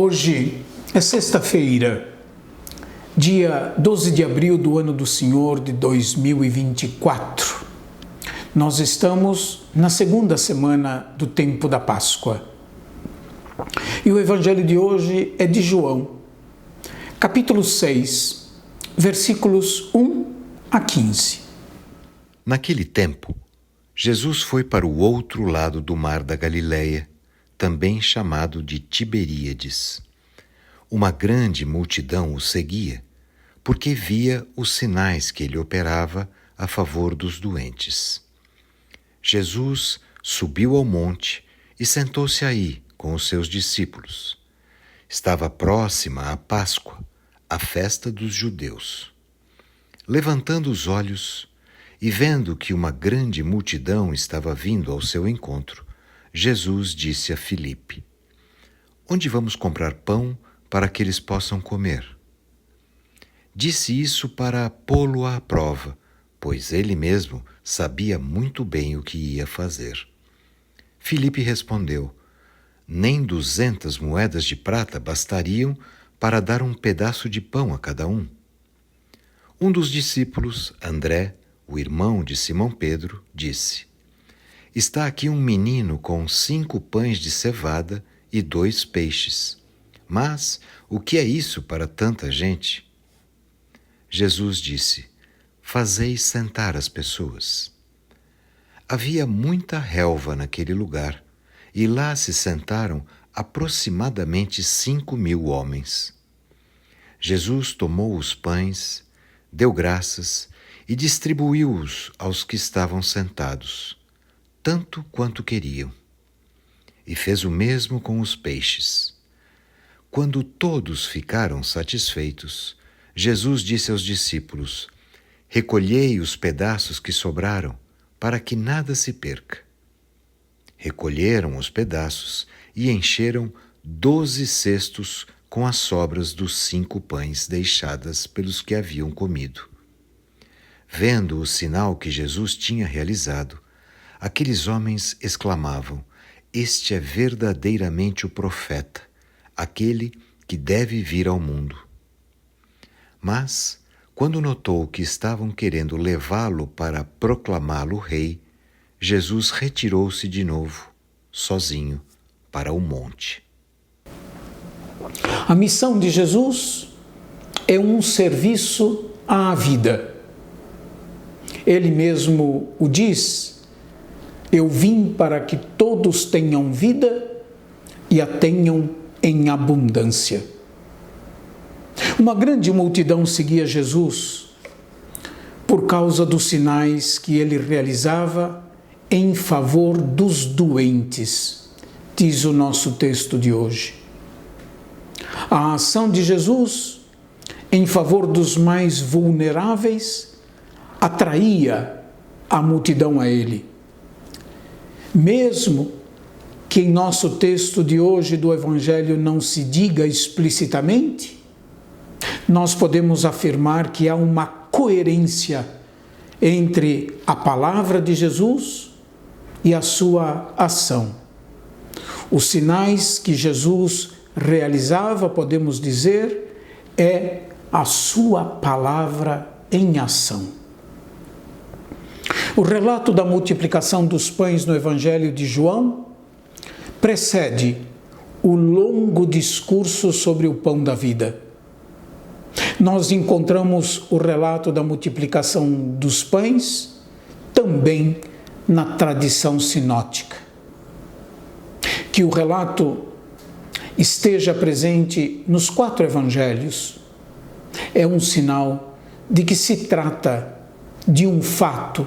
Hoje é sexta-feira, dia 12 de abril do ano do Senhor de 2024. Nós estamos na segunda semana do tempo da Páscoa. E o evangelho de hoje é de João, capítulo 6, versículos 1 a 15. Naquele tempo, Jesus foi para o outro lado do mar da Galileia, também chamado de Tiberíades. Uma grande multidão o seguia, porque via os sinais que ele operava a favor dos doentes. Jesus subiu ao monte e sentou-se aí com os seus discípulos. Estava próxima a Páscoa, a festa dos judeus. Levantando os olhos e vendo que uma grande multidão estava vindo ao seu encontro, Jesus disse a Filipe: "Onde vamos comprar pão para que eles possam comer?" Disse isso para pô-lo à prova, pois ele mesmo sabia muito bem o que ia fazer. Filipe respondeu: "Nem 200 moedas de prata bastariam para dar um pedaço de pão a cada um." Um dos discípulos, André, o irmão de Simão Pedro, disse: "Está aqui um menino com 5 pães de cevada e 2 peixes. Mas o que é isso para tanta gente?" Jesus disse: "Fazei sentar as pessoas." Havia muita relva naquele lugar, e lá se sentaram aproximadamente 5.000 homens. Jesus tomou os pães, deu graças e distribuiu-os aos que estavam sentados, tanto quanto queriam. E fez o mesmo com os peixes. Quando todos ficaram satisfeitos, Jesus disse aos discípulos: "Recolhei os pedaços que sobraram, para que nada se perca." Recolheram os pedaços e encheram 12 cestos com as sobras dos 5 pães deixadas pelos que haviam comido. Vendo o sinal que Jesus tinha realizado, aqueles homens exclamavam: "Este é verdadeiramente o profeta, aquele que deve vir ao mundo." Mas, quando notou que estavam querendo levá-lo para proclamá-lo rei, Jesus retirou-se de novo, sozinho, para o monte. A missão de Jesus é um serviço à vida. Ele mesmo o diz: "Eu vim para que todos tenham vida e a tenham em abundância." Uma grande multidão seguia Jesus por causa dos sinais que ele realizava em favor dos doentes, diz o nosso texto de hoje. A ação de Jesus em favor dos mais vulneráveis atraía a multidão a ele. Mesmo que em nosso texto de hoje do Evangelho não se diga explicitamente, nós podemos afirmar que há uma coerência entre a palavra de Jesus e a sua ação. Os sinais que Jesus realizava, podemos dizer, é a sua palavra em ação. O relato da multiplicação dos pães no Evangelho de João precede o longo discurso sobre o pão da vida. Nós encontramos o relato da multiplicação dos pães também na tradição sinótica. Que o relato esteja presente nos 4 evangelhos é um sinal de que se trata de um fato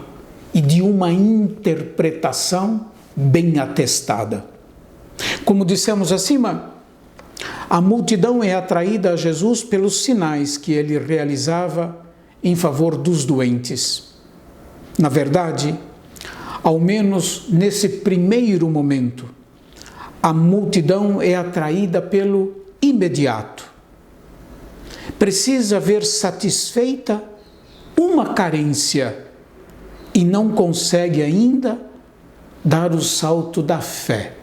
e de uma interpretação bem atestada. Como dissemos acima, a multidão é atraída a Jesus pelos sinais que ele realizava em favor dos doentes. Na verdade, ao menos nesse primeiro momento, a multidão é atraída pelo imediato. Precisa ver satisfeita uma carência e não consegue ainda dar o salto da fé,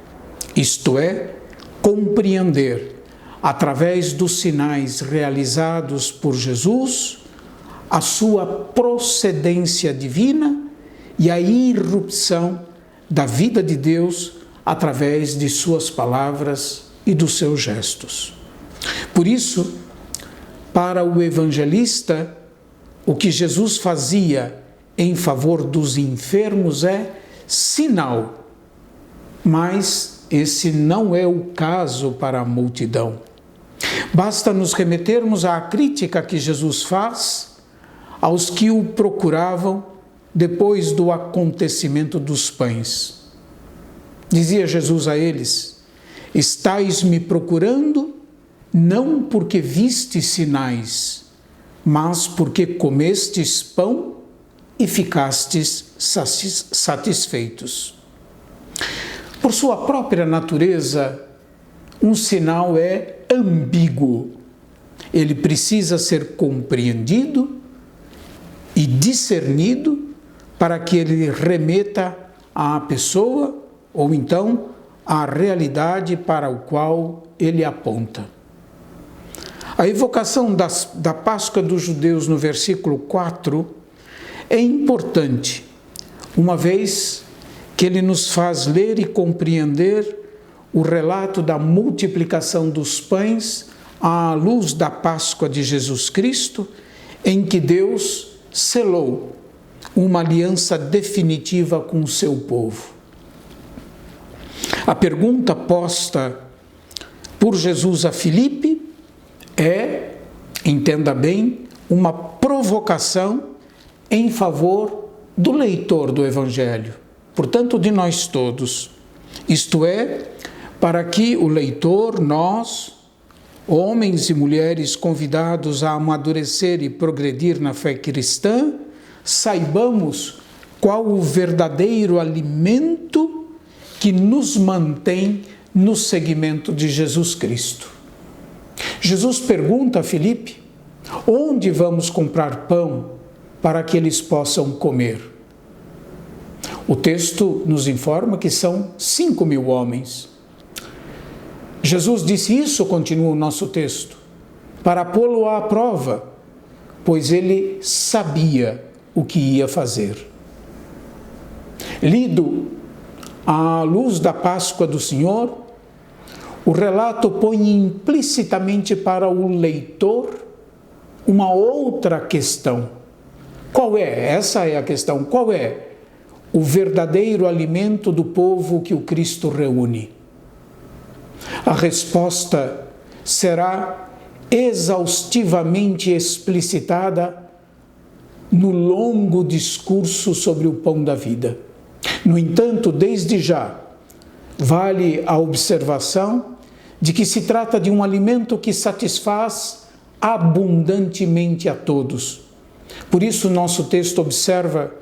isto é, compreender através dos sinais realizados por Jesus, a sua procedência divina e a irrupção da vida de Deus através de suas palavras e dos seus gestos. Por isso, para o evangelista, o que Jesus fazia em favor dos enfermos é sinal, mas esse não é o caso para a multidão. Basta nos remetermos à crítica que Jesus faz aos que o procuravam depois do acontecimento dos pães. Dizia Jesus a eles: estais me procurando não porque vistes sinais, mas porque comestes pão e ficastes satisfeitos. Por sua própria natureza, um sinal é ambíguo. Ele precisa ser compreendido e discernido para que ele remeta à pessoa ou então à realidade para o qual ele aponta. A evocação da Páscoa dos judeus no versículo 4 é importante, uma vez que ele nos faz ler e compreender o relato da multiplicação dos pães à luz da Páscoa de Jesus Cristo, em que Deus selou uma aliança definitiva com o seu povo. A pergunta posta por Jesus a Filipe é, entenda bem, uma provocação em favor do leitor do Evangelho, portanto de nós todos, isto é, para que o leitor, nós, homens e mulheres convidados a amadurecer e progredir na fé cristã, saibamos qual o verdadeiro alimento que nos mantém no seguimento de Jesus Cristo. Jesus pergunta a Filipe: onde vamos comprar pão para que eles possam comer? O texto nos informa que são 5.000 homens. Jesus disse isso, continua o nosso texto, para pô-lo à prova, pois ele sabia o que ia fazer. Lido à luz da Páscoa do Senhor, o relato põe implicitamente para o leitor uma outra questão. Qual é? Essa é a questão. Qual é o verdadeiro alimento do povo que o Cristo reúne? A resposta será exaustivamente explicitada no longo discurso sobre o pão da vida. No entanto, desde já, vale a observação de que se trata de um alimento que satisfaz abundantemente a todos. Por isso, nosso texto observa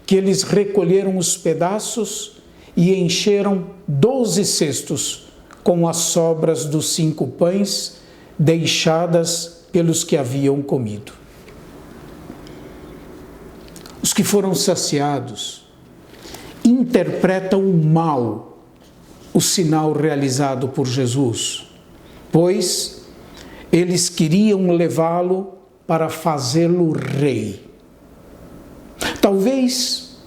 que eles recolheram os pedaços e encheram 12 cestos com as sobras dos 5 pães deixadas pelos que haviam comido. Os que foram saciados interpretam mal o sinal realizado por Jesus, pois eles queriam levá-lo para fazê-lo rei. Talvez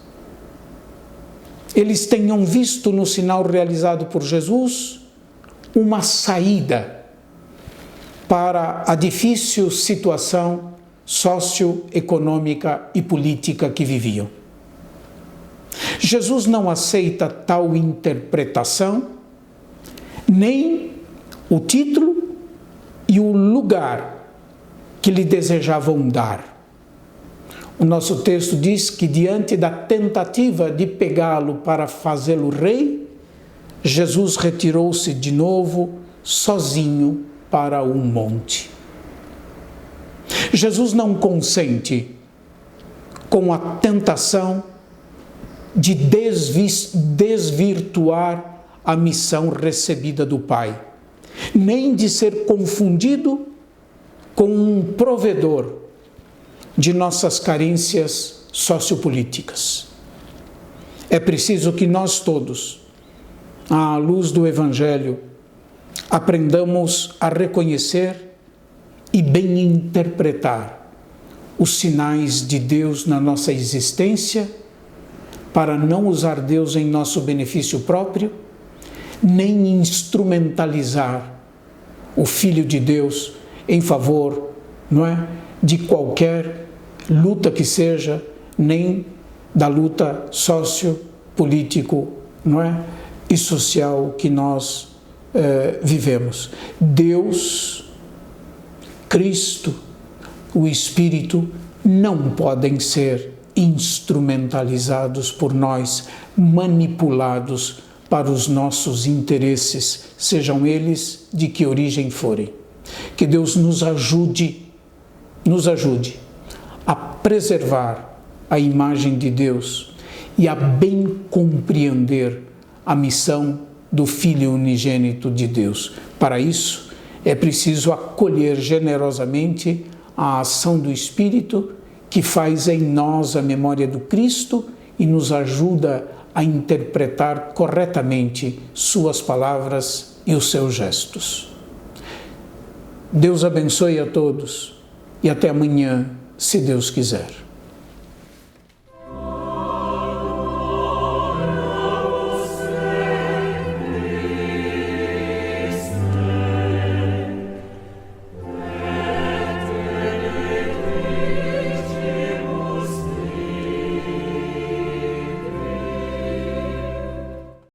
eles tenham visto no sinal realizado por Jesus uma saída para a difícil situação socioeconômica e política que viviam. Jesus não aceita tal interpretação, nem o título e o lugar que lhe desejavam dar. O nosso texto diz que, diante da tentativa de pegá-lo para fazê-lo rei, Jesus retirou-se de novo, sozinho, para um monte. Jesus não consente com a tentação de desvirtuar a missão recebida do Pai, nem de ser confundido com um provedor de nossas carências sociopolíticas. É preciso que nós todos, à luz do Evangelho, aprendamos a reconhecer e bem interpretar os sinais de Deus na nossa existência, para não usar Deus em nosso benefício próprio, nem instrumentalizar o Filho de Deus em favor, de qualquer luta que seja, nem da luta sociopolítico, e social que nós vivemos. Deus, Cristo, o Espírito não podem ser instrumentalizados por nós, manipulados para os nossos interesses, sejam eles de que origem forem. Que Deus nos ajude a preservar a imagem de Deus e a bem compreender a missão do Filho unigênito de Deus. Para isso, é preciso acolher generosamente a ação do Espírito, que faz em nós a memória do Cristo e nos ajuda a interpretar corretamente suas palavras e os seus gestos. Deus abençoe a todos e até amanhã, se Deus quiser.